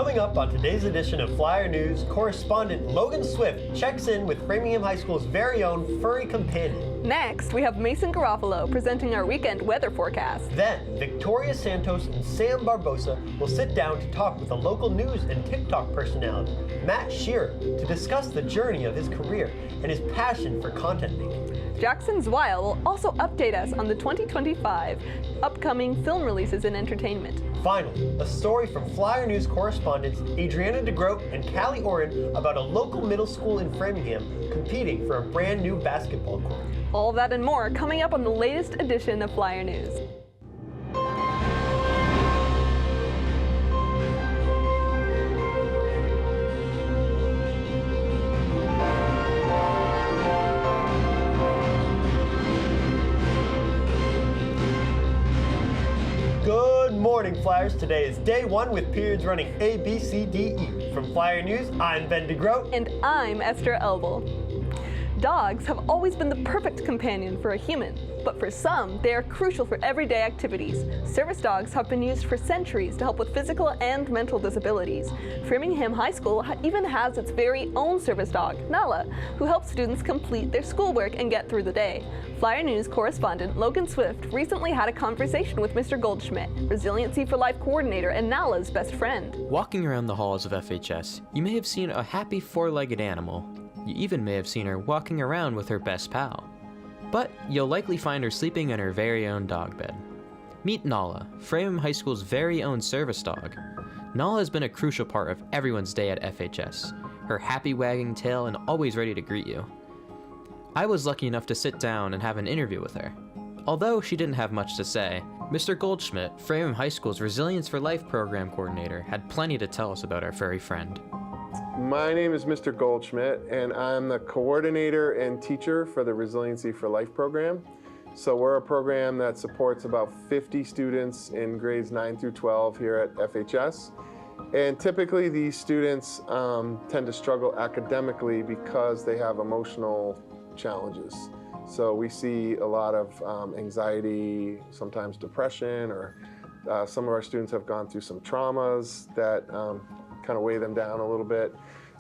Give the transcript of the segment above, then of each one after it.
Coming up on today's edition of Flyer News, correspondent Logan Swift checks in with Framingham High School's very own furry companion. Next, we have Mason Garofalo presenting our weekend weather forecast. Then, Victoria Santos and Sam Barbosa will sit down to talk with a local news and TikTok personality, Matt Shearer, to discuss the journey of his career and his passion for content making. Jackson Zweil will also update us on the 2025 upcoming film releases in entertainment. Finally, a story from Flyer News correspondents Adriana DeGroat and Callie Auren about a local middle school in Framingham competing for a brand new basketball court. All that and more coming up on the latest edition of Flyer News. Good morning, Flyers. Today is day one with periods running A, B, C, D, E. From Flyer News, I'm Ben DeGroat. And I'm Esther Elbel. Dogs have always been the perfect companion for a human, but for some, they are crucial for everyday activities. Service dogs have been used for centuries to help with physical and mental disabilities. Framingham High School even has its very own service dog, Nala, who helps students complete their schoolwork and get through the day. Flyer News correspondent Logan Swift recently had a conversation with Mr. Goldschmidt, Resiliency for Life coordinator and Nala's best friend. Walking around the halls of FHS, you may have seen a happy four-legged animal. You even may have seen her walking around with her best pal. But you'll likely find her sleeping in her very own dog bed. Meet Nala, Framingham High School's very own service dog. Nala has been a crucial part of everyone's day at FHS, her happy wagging tail and always ready to greet you. I was lucky enough to sit down and have an interview with her. Although she didn't have much to say, Mr. Goldschmidt, Framingham High School's Resilience for Life program coordinator, had plenty to tell us about our furry friend. My name is Mr. Goldschmidt, and I'm the coordinator and teacher for the Resiliency for Life program. So we're a program that supports about 50 students in grades 9 through 12 here at FHS. And typically these students tend to struggle academically because they have emotional challenges. So we see a lot of anxiety, sometimes depression, or some of our students have gone through some traumas that kind of weigh them down a little bit.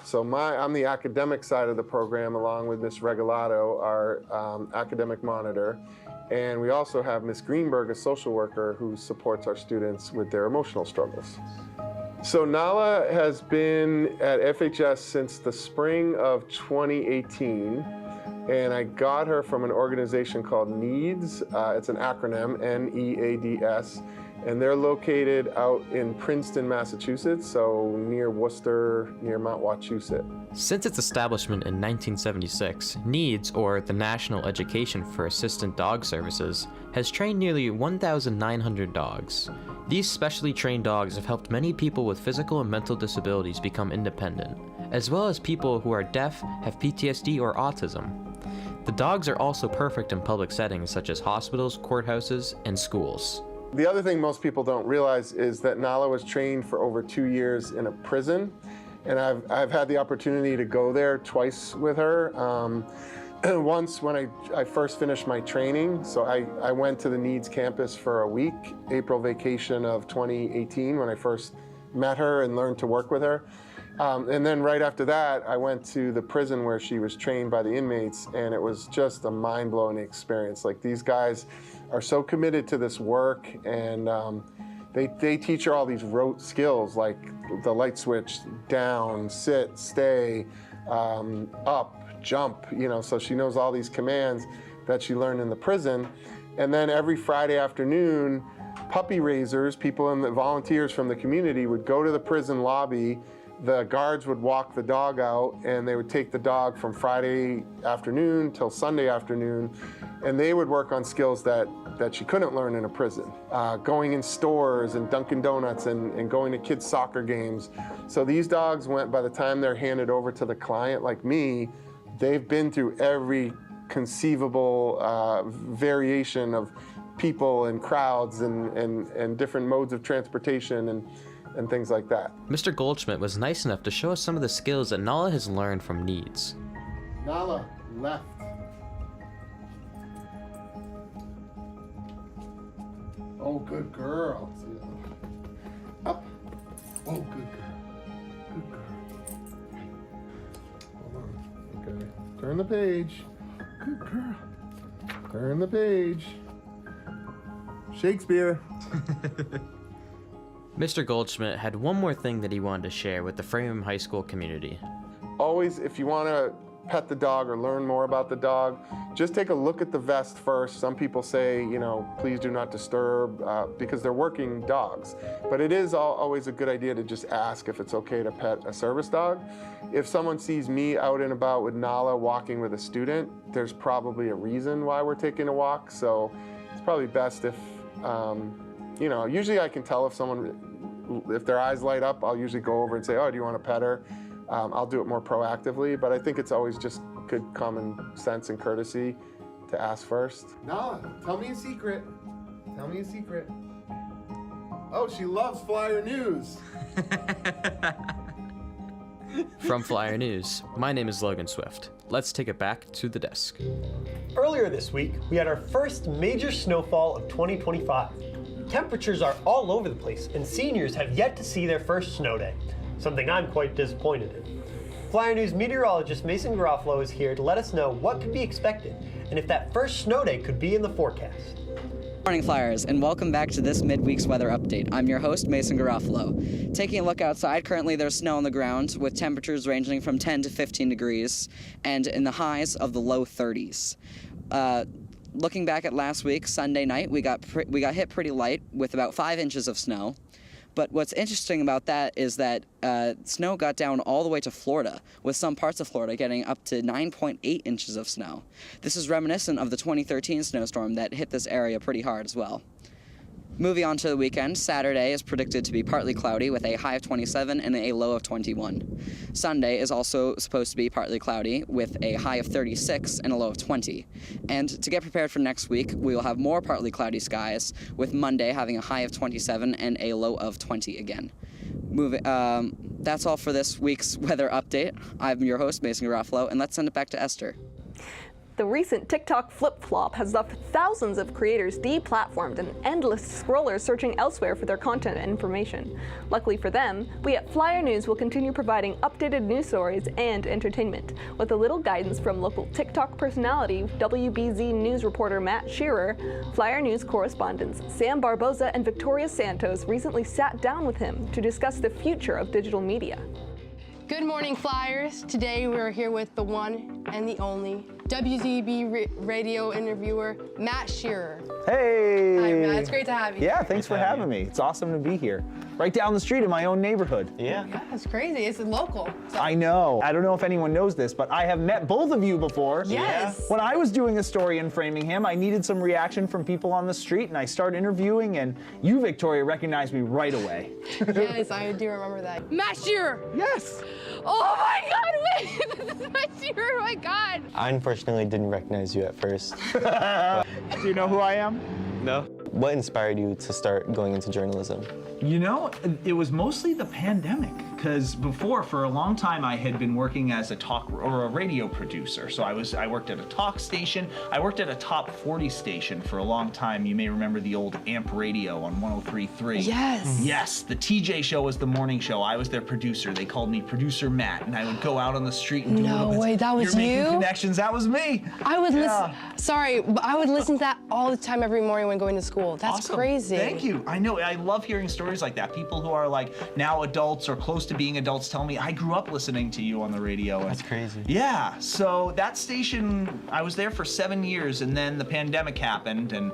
So I'm the academic side of the program, along with Ms. Regalato, our academic monitor. And we also have Ms. Greenberg, a social worker who supports our students with their emotional struggles. So Nala has been at FHS since the spring of 2018. And I got her from an organization called NEADS. It's an acronym, N-E-A-D-S. And they're located out in Princeton, Massachusetts, so near Worcester, near Mount Wachusett. Since its establishment in 1976, NEADS, or the National Education for Assistant Dog Services, has trained nearly 1,900 dogs. These specially trained dogs have helped many people with physical and mental disabilities become independent, as well as people who are deaf, have PTSD, or autism. The dogs are also perfect in public settings such as hospitals, courthouses, and schools. The other thing most people don't realize is that Nala was trained for over 2 years in a prison, and I've had the opportunity to go there twice with her. Once when I first finished my training, so I went to the NEADS campus for a week, April vacation of 2018, when I first met her and learned to work with her. And then right after that, I went to the prison where she was trained by the inmates, and it was just a mind-blowing experience. Like, these guys are so committed to this work, and they teach her all these rote skills, like the light switch, down, sit, stay, up, jump, so she knows all these commands that she learned in the prison. And then every Friday afternoon, puppy raisers, people and the volunteers from the community would go to the prison lobby. The guards would walk the dog out, and they would take the dog from Friday afternoon till Sunday afternoon, and they would work on skills that she couldn't learn in a prison. Going in stores and Dunkin' Donuts and going to kids' soccer games. So these dogs by the time they're handed over to the client like me, they've been through every conceivable variation of people and crowds and different modes of transportation and things like that. Mr. Goldschmidt was nice enough to show us some of the skills that Nala has learned from NEADS. Nala, left. Oh, good girl. Up. Oh, good girl. the page. Good girl. Turn the page. Shakespeare. Mr. Goldschmidt had one more thing that he wanted to share with the Framingham High School community. Always, if you want to pet the dog or learn more about the dog, just take a look at the vest first. Some people say, you know, please do not disturb because they're working dogs. But it is always a good idea to just ask if it's okay to pet a service dog. If someone sees me out and about with Nala walking with a student, there's probably a reason why we're taking a walk. So it's probably best if, you know, usually I can tell if their eyes light up, I'll usually go over and say, oh, do you want to pet her? I'll do it more proactively, but I think it's always just good common sense and courtesy to ask first. Nala, tell me a secret. Tell me a secret. Oh, she loves Flyer News. From Flyer News, my name is Logan Swift. Let's take it back to the desk. Earlier this week, we had our first major snowfall of 2025. Temperatures are all over the place, and seniors have yet to see their first snow day, something I'm quite disappointed in. Flyer News meteorologist Mason Garofalo is here to let us know what could be expected, and if that first snow day could be in the forecast. Morning Flyers, and welcome back to this midweek's weather update. I'm your host, Mason Garofalo. Taking a look outside, currently there's snow on the ground with temperatures ranging from 10 to 15 degrees and in the highs of the low 30s. Looking back at last week, Sunday night, we got hit pretty light with about 5 inches of snow. But what's interesting about that is that snow got down all the way to Florida, with some parts of Florida getting up to 9.8 inches of snow. This is reminiscent of the 2013 snowstorm that hit this area pretty hard as well. Moving on to the weekend, Saturday is predicted to be partly cloudy with a high of 27 and a low of 21. Sunday is also supposed to be partly cloudy with a high of 36 and a low of 20. And to get prepared for next week, we will have more partly cloudy skies, with Monday having a high of 27 and a low of 20 again. That's all for this week's weather update. I'm your host, Mason Garofalo, and let's send it back to Esther. The recent TikTok flip-flop has left thousands of creators deplatformed and endless scrollers searching elsewhere for their content and information. Luckily for them, we at Flyer News will continue providing updated news stories and entertainment. With a little guidance from local TikTok personality, WBZ News reporter Matt Shearer, Flyer News correspondents Sam Barbosa and Victoria Santos recently sat down with him to discuss the future of digital media. Good morning, Flyers. Today we're here with the one and the only WZB radio interviewer, Matt Shearer. Hey! Hi, Matt. It's great to have you. Yeah, thanks for having me. It's awesome to be here. Right down the street in my own neighborhood. Yeah, it's crazy. It's local. So. I know. I don't know if anyone knows this, but I have met both of you before. Yes. When I was doing a story in Framingham, I needed some reaction from people on the street, and I started interviewing, and you, Victoria, recognized me right away. Yes, I do remember that. Matt Shearer! Yes! Oh my God, wait! This is Matt Shearer, oh my God! I unfortunately didn't recognize you at first. Do you know who I am? No. What inspired you to start going into journalism? You know, it was mostly the pandemic, because before, for a long time, I had been working as a talk or a radio producer. So I worked at a talk station. I worked at a top 40 station for a long time. You may remember the old AMP radio on 103.3. Yes. Yes, the TJ show was the morning show. I was their producer. They called me Producer Matt, and I would go out on the street and do No little bits. way, that was You're making you? connections. That was me. I would listen, sorry, but I would listen to that all the time every morning when going to school. That's Awesome. crazy. Thank you. I know. I love hearing stories like that. People who are like now adults or close to being adults tell me, I grew up listening to you on the radio. That's crazy. Yeah. So that station, I was there for 7 years, and then the pandemic happened, and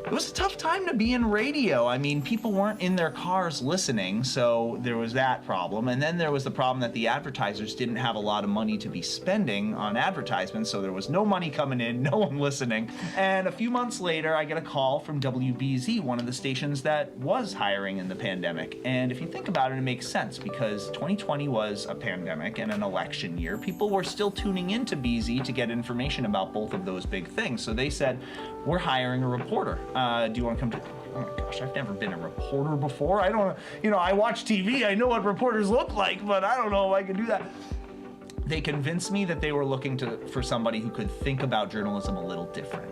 it was a tough time to be in radio. I mean, people weren't in their cars listening, so there was that problem. And then there was the problem that the advertisers didn't have a lot of money to be spending on advertisements, so there was no money coming in, no one listening. And a few months later, I get a call from WBZ, one of the stations that was hiring in the pandemic. And if you think about it, it makes sense, because 2020 was a pandemic and an election year. People were still tuning into BZ to get information about both of those big things. So they said, we're hiring a reporter. Do you want to come to? Oh my gosh, I've never been a reporter before. I don't, I watch TV. I know what reporters look like, but I don't know if I can do that. They convinced me that they were looking for somebody who could think about journalism a little different.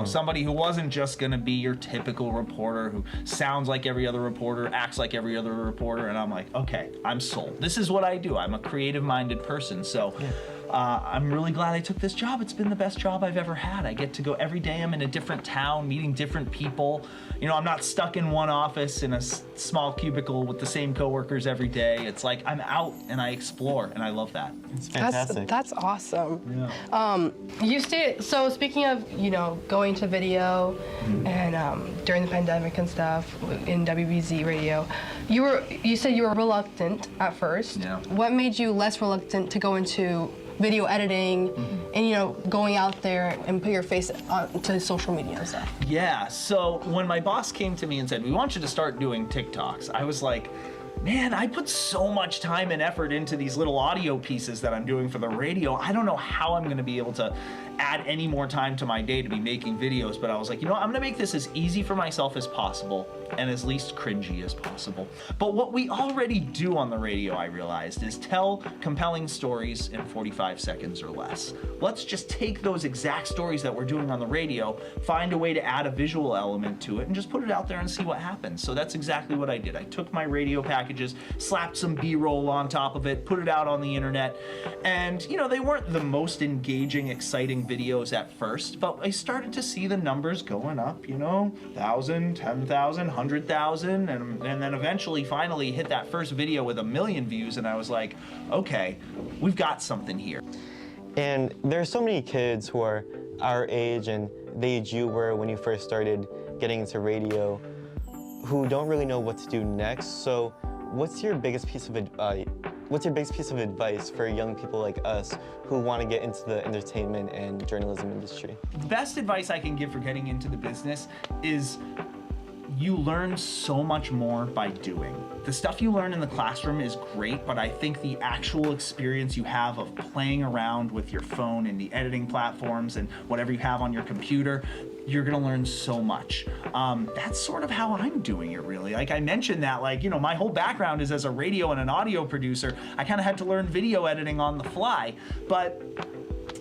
Somebody who wasn't just going to be your typical reporter who sounds like every other reporter, acts like every other reporter. And I'm like, okay, I'm sold. This is what I do. I'm a creative-minded person. So I'm really glad I took this job. It's been the best job I've ever had. I get to go every day. I'm in a different town, meeting different people. You know, I'm not stuck in one office in a small cubicle with the same coworkers every day. It's like I'm out and I explore, and I love that. It's fantastic. That's awesome. Yeah. You stated, so speaking of, you know, going to video and during the pandemic and stuff in WBZ radio, you said you were reluctant at first. Yeah. What made you less reluctant to go into video editing and, you know, going out there and put your face to social media and stuff? Yeah, so when my boss came to me and said, we want you to start doing TikToks, I was like, man, I put so much time and effort into these little audio pieces that I'm doing for the radio. I don't know how I'm gonna be able to add any more time to my day to be making videos, but I was like, you know what, I'm gonna make this as easy for myself as possible and as least cringy as possible. But what we already do on the radio, I realized, is tell compelling stories in 45 seconds or less. Let's just take those exact stories that we're doing on the radio, find a way to add a visual element to it, and just put it out there and see what happens. So that's exactly what I did. I took my radio packages, slapped some B-roll on top of it, put it out on the internet, and you know, they weren't the most engaging, exciting videos at first, but I started to see the numbers going up, you know, 1,000, 10,000, 100,000, and then eventually finally hit that first video with 1 million views, and I was like, okay, we've got something here. And there are so many kids who are our age and the age you were when you first started getting into radio who don't really know what to do next. So what's your biggest piece of advice for young people like us who want to get into the entertainment and journalism industry? The best advice I can give for getting into the business is you learn so much more by doing. The stuff you learn in the classroom is great, but I think the actual experience you have of playing around with your phone and the editing platforms and whatever you have on your computer, you're gonna learn so much. That's sort of how I'm doing it, really. Like I mentioned that, like, you know, my whole background is as a radio and an audio producer. I kind of had to learn video editing on the fly, but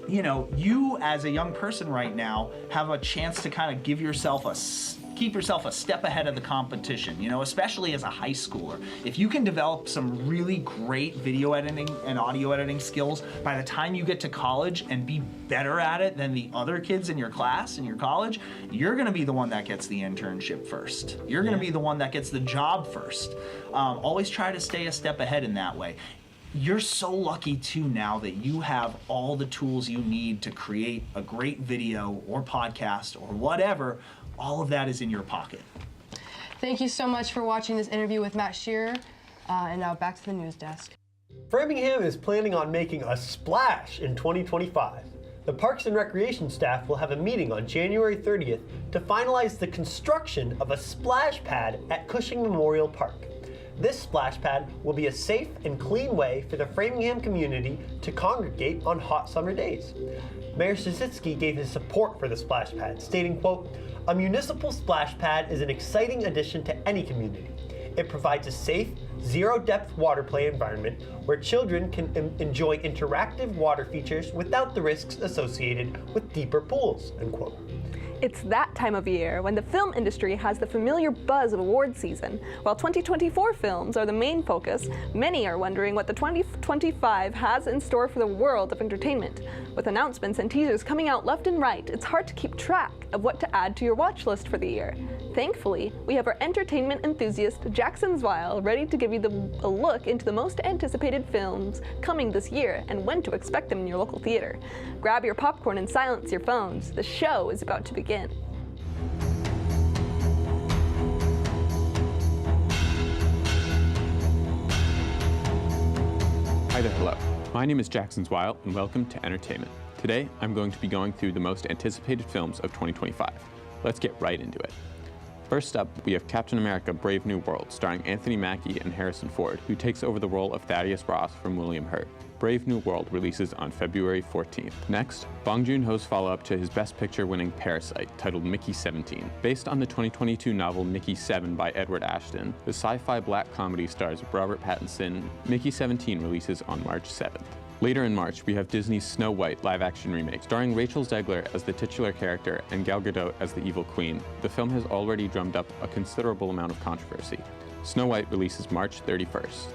you know, you as a young person right now have a chance to kind of keep yourself a step ahead of the competition, you know, especially as a high schooler. If you can develop some really great video editing and audio editing skills by the time you get to college and be better at it than the other kids in your class in your college, you're gonna be the one that gets the internship first. You're gonna be the one that gets the job first. Always try to stay a step ahead in that way. You're so lucky too now that you have all the tools you need to create a great video or podcast or whatever. All of that is in your pocket. Thank you so much for watching this interview with Matt Shearer. And now back to the news desk. Framingham is planning on making a splash in 2025. The Parks and Recreation staff will have a meeting on January 30th to finalize the construction of a splash pad at Cushing Memorial Park. This splash pad will be a safe and clean way for the Framingham community to congregate on hot summer days. Mayor Zislin gave his support for the splash pad, stating, quote, "A municipal splash pad is an exciting addition to any community. It provides a safe, zero-depth water play environment where children can enjoy interactive water features without the risks associated with deeper pools," unquote. It's that time of year when the film industry has the familiar buzz of award season. While 2024 films are the main focus, many are wondering what the 2025 has in store for the world of entertainment. With announcements and teasers coming out left and right, it's hard to keep track of what to add to your watch list for the year. Thankfully, we have our entertainment enthusiast Jackson Zweil ready to give you a look into the most anticipated films coming this year and when to expect them in your local theater. Grab your popcorn and silence your phones. The show is about to begin. Hi there, hello. My name is Jackson Zweil, and welcome to Entertainment. Today, I'm going to be going through the most anticipated films of 2025. Let's get right into it. First up, we have Captain America: Brave New World, starring Anthony Mackie and Harrison Ford, who takes over the role of Thaddeus Ross from William Hurt. Brave New World releases on February 14th. Next, Bong Joon-ho's follow-up to his Best Picture-winning Parasite, titled Mickey 17. Based on the 2022 novel Mickey 7 by Edward Ashton, the sci-fi black comedy stars Robert Pattinson. Mickey 17 releases on March 7th. Later in March, we have Disney's Snow White live-action remake, starring Rachel Zegler as the titular character and Gal Gadot as the evil queen. The film has already drummed up a considerable amount of controversy. Snow White releases March 31st.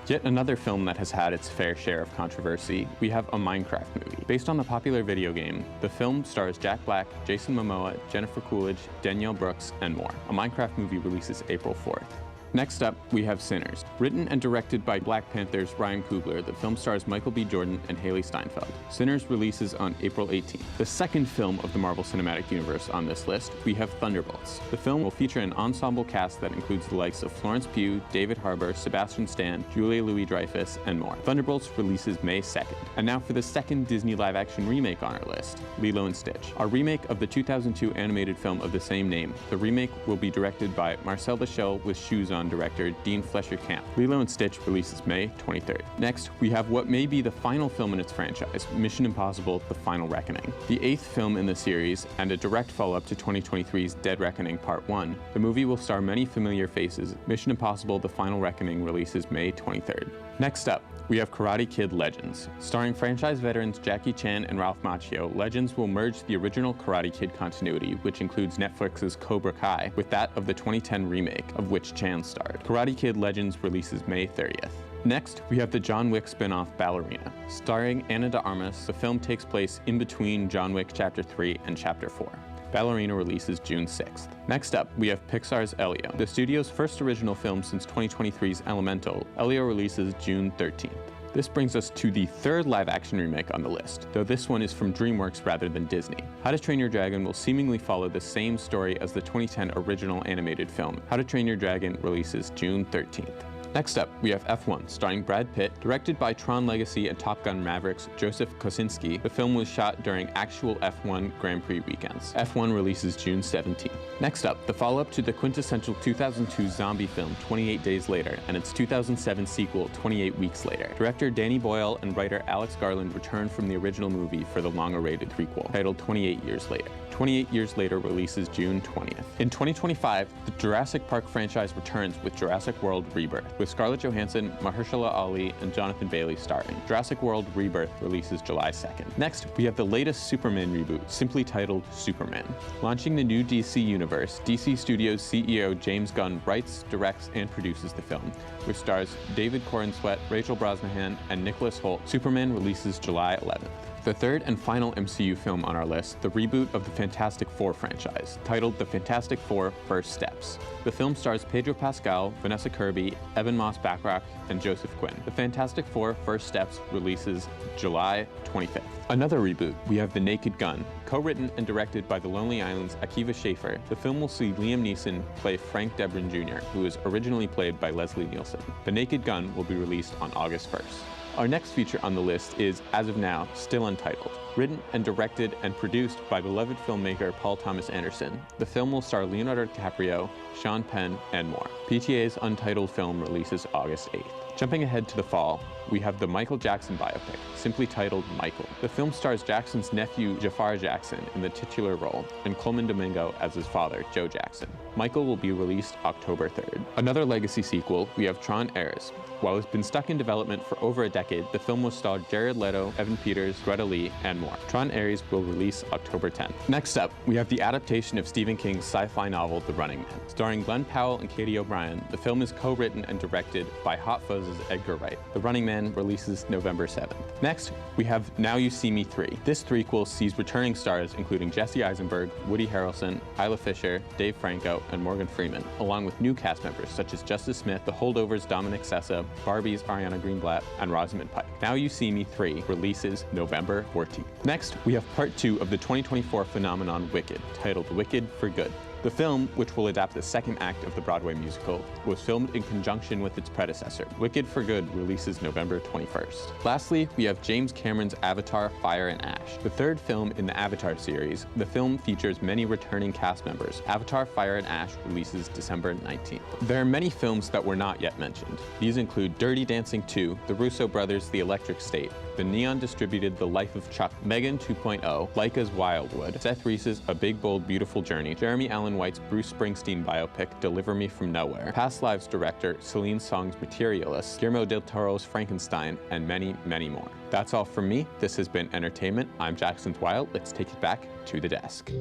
Yet another film that has had its fair share of controversy, we have a Minecraft movie. Based on the popular video game, the film stars Jack Black, Jason Momoa, Jennifer Coolidge, Danielle Brooks, and more. A Minecraft movie releases April 4th. Next up, we have Sinners. Written and directed by Black Panther's Ryan Coogler, the film stars Michael B. Jordan and Haley Steinfeld. Sinners releases on April 18th. The second film of the Marvel Cinematic Universe on this list, we have Thunderbolts. The film will feature an ensemble cast that includes the likes of Florence Pugh, David Harbour, Sebastian Stan, Julia Louis-Dreyfus, and more. Thunderbolts releases May 2nd. And now for the second Disney live-action remake on our list, Lilo and Stitch. Our remake of the 2002 animated film of the same name. The remake will be directed by Marcel Lachelle with Shoes On director Dean Fletcher Camp. Lilo and Stitch releases May 23rd. Next, we have what may be the final film in its franchise, Mission Impossible: The Final Reckoning. The 8th film in the series, and a direct follow-up to 2023's Dead Reckoning Part 1, the movie will star many familiar faces. Mission Impossible: The Final Reckoning releases May 23rd. Next up, we have Karate Kid Legends. Starring franchise veterans Jackie Chan and Ralph Macchio, Legends will merge the original Karate Kid continuity, which includes Netflix's Cobra Kai, with that of the 2010 remake, of which Chan starred. Karate Kid Legends releases May 30th. Next, we have the John Wick spin-off Ballerina. Starring Ana de Armas, the film takes place in between John Wick Chapter 3 and Chapter 4. Ballerina releases June 6th. Next up, we have Pixar's Elio. The studio's first original film since 2023's Elemental, Elio releases June 13th. This brings us to the third live-action remake on the list, though this one is from DreamWorks rather than Disney. How to Train Your Dragon will seemingly follow the same story as the 2010 original animated film. How to Train Your Dragon releases June 13th. Next up, we have F1, starring Brad Pitt. Directed by Tron Legacy and Top Gun Maverick's Joseph Kosinski, the film was shot during actual F1 Grand Prix weekends. F1 releases June 17th. Next up, the follow-up to the quintessential 2002 zombie film 28 Days Later and its 2007 sequel 28 Weeks Later. Director Danny Boyle and writer Alex Garland returned from the original movie for the long-awaited prequel, titled 28 Years Later. 28 Years Later releases June 20th. In 2025, the Jurassic Park franchise returns with Jurassic World Rebirth, with Scarlett Johansson, Mahershala Ali, and Jonathan Bailey starring. Jurassic World Rebirth releases July 2nd. Next, we have the latest Superman reboot, simply titled Superman. Launching the new DC universe, DC Studios CEO James Gunn writes, directs, and produces the film, which stars David Corenswet, Rachel Brosnahan, and Nicholas Hoult. Superman releases July 11th. The third and final MCU film on our list, the reboot of the Fantastic Four franchise, titled The Fantastic Four: First Steps. The film stars Pedro Pascal, Vanessa Kirby, Evan Moss-Backrack, and Joseph Quinn. The Fantastic Four: First Steps releases July 25th. Another reboot, we have The Naked Gun. Co-written and directed by The Lonely Island's Akiva Schaffer, the film will see Liam Neeson play Frank Debrin Jr., who was originally played by Leslie Nielsen. The Naked Gun will be released on August 1st. Our next feature on the list is, as of now, still untitled. Written and directed and produced by beloved filmmaker Paul Thomas Anderson, the film will star Leonardo DiCaprio, Sean Penn, and more. PTA's untitled film releases August 8th. Jumping ahead to the fall, we have the Michael Jackson biopic, simply titled Michael. The film stars Jackson's nephew, Jafar Jackson, in the titular role, and Coleman Domingo as his father, Joe Jackson. Michael will be released October 3rd. Another legacy sequel, we have Tron Heirs. While it's been stuck in development for over a decade, the film will star Jared Leto, Evan Peters, Greta Lee, and more. Tron Heirs will release October 10th. Next up, we have the adaptation of Stephen King's sci-fi novel, The Running Man. Starring Glenn Powell and Katie O'Brien, the film is co-written and directed by Hot Fuzz's Edgar Wright. The Running Man releases November 7th. Next, we have Now You See Me 3. This threequel sees returning stars including Jesse Eisenberg, Woody Harrelson, Isla Fisher, Dave Franco, and Morgan Freeman, along with new cast members such as Justice Smith, The Holdovers' Dominic Sessa, Barbie's Ariana Greenblatt, and Rosamund Pike. Now You See Me 3 releases November 14th. Next, we have part 2 of the 2024 phenomenon Wicked, titled Wicked for Good. The film, which will adapt the second act of the Broadway musical, was filmed in conjunction with its predecessor. Wicked for Good releases November 21st. Lastly, we have James Cameron's Avatar: Fire and Ash. The third film in the Avatar series, the film features many returning cast members. Avatar: Fire and Ash releases December 19th. There are many films that were not yet mentioned. These include Dirty Dancing 2, The Russo Brothers' The Electric State, the Neon distributed The Life of Chuck, Megan 2.0, Laika's Wildwood, Seth Reese's A Big Bold Beautiful Journey, Jeremy Allen White's Bruce Springsteen biopic Deliver Me From Nowhere, Past Lives director Celine Song's Materialist, Guillermo del Toro's Frankenstein, and many, many more. That's all from me. This has been Entertainment. I'm Jackson Zweil. Let's take it back to the desk.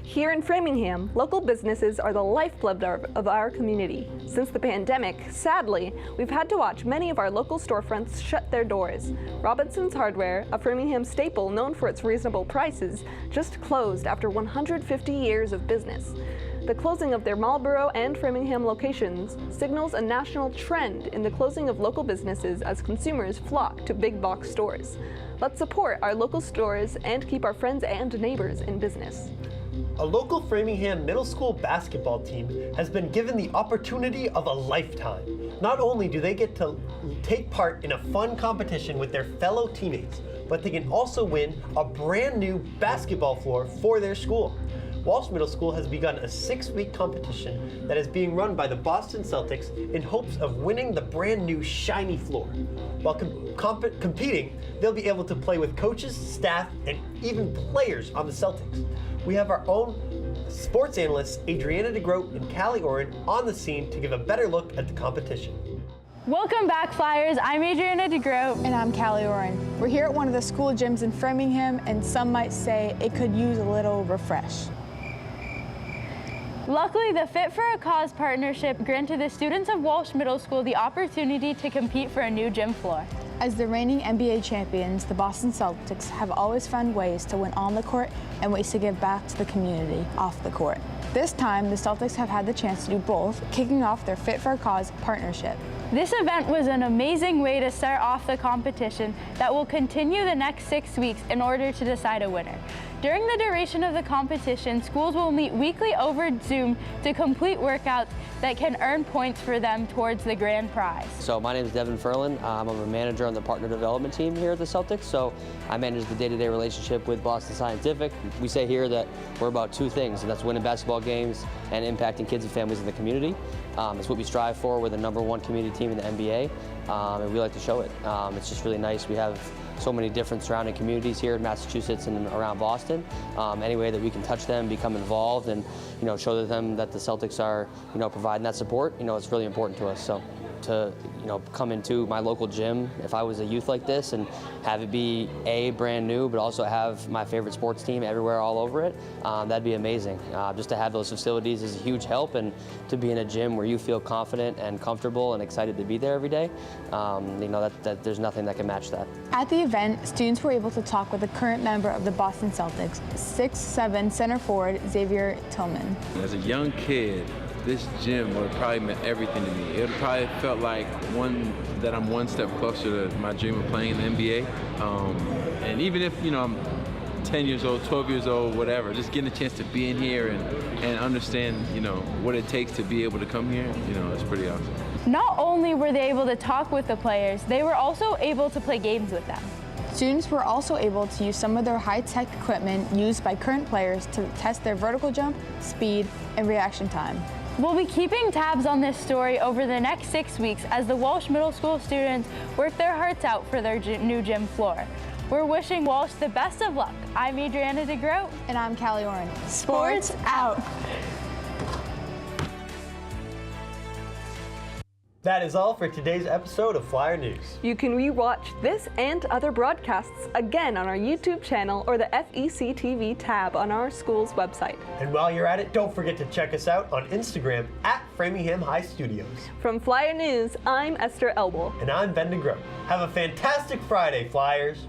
Here in Framingham, local businesses are the lifeblood of our community. Since the pandemic, sadly, we've had to watch many of our local storefronts shut their doors. Robinson's Hardware, a Framingham staple known for its reasonable prices, just closed after 150 years of business. The closing of their Marlborough and Framingham locations signals a national trend in the closing of local businesses as consumers flock to big box stores. Let's support our local stores and keep our friends and neighbors in business. A local Framingham middle school basketball team has been given the opportunity of a lifetime. Not only do they get to take part in a fun competition with their fellow teammates, but they can also win a brand new basketball floor for their school. Walsh Middle School has begun a 6-week competition that is being run by the Boston Celtics in hopes of winning the brand new shiny floor. While competing, they'll be able to play with coaches, staff, and even players on the Celtics. We have our own sports analysts, Adriana DeGroat and Callie Auren, on the scene to give a better look at the competition. Welcome back, Flyers. I'm Adriana DeGroat. And I'm Callie Auren. We're here at one of the school gyms in Framingham, and some might say it could use a little refresh. Luckily, the Fit for a Cause partnership granted the students of Walsh Middle School the opportunity to compete for a new gym floor. As the reigning NBA champions, the Boston Celtics have always found ways to win on the court and ways to give back to the community off the court. This time, the Celtics have had the chance to do both, kicking off their Fit for a Cause partnership. This event was an amazing way to start off the competition that will continue the next 6 weeks in order to decide a winner. During the duration of the competition, schools will meet weekly over Zoom to complete workouts that can earn points for them towards the grand prize. So my name is Devin Ferlin. I'm a manager on the partner development team here at the Celtics. So I manage the day-to-day relationship with Boston Scientific. We say here that we're about two things, and that's winning basketball games and impacting kids and families in the community. It's what we strive for. We're the #1 community team in the NBA, and we like to show it. It's just really nice. We have so many different surrounding communities here in Massachusetts and around Boston. Any way that we can touch them, become involved, and show them that the Celtics are providing that support. It's really important to us. So to come into my local gym, if I was a youth like this, and have it be brand new, but also have my favorite sports team everywhere all over it, that'd be amazing. Just to have those facilities is a huge help, and to be in a gym where you feel confident and comfortable and excited to be there every day, that there's nothing that can match that. At the event, students were able to talk with a current member of the Boston Celtics, 6'7" center forward Xavier Tillman. As a young kid, this gym would have probably meant everything to me. It would have probably felt like that I'm one step closer to my dream of playing in the NBA. And even if I'm 10 years old, 12 years old, whatever, just getting a chance to be in here and understand what it takes to be able to come here, it's pretty awesome. Not only were they able to talk with the players, they were also able to play games with them. Students were also able to use some of their high-tech equipment used by current players to test their vertical jump, speed, and reaction time. We'll be keeping tabs on this story over the next 6 weeks as the Walsh Middle School students work their hearts out for their new gym floor. We're wishing Walsh the best of luck. I'm Adriana DeGroat. And I'm Callie Auren. Sports out! That is all for today's episode of Flyer News. You can rewatch this and other broadcasts again on our YouTube channel or the FEC TV tab on our school's website. And while you're at it, don't forget to check us out on Instagram at Framingham High Studios. From Flyer News, I'm Esther Elbel. And I'm Ben DeGroat. Have a fantastic Friday, Flyers.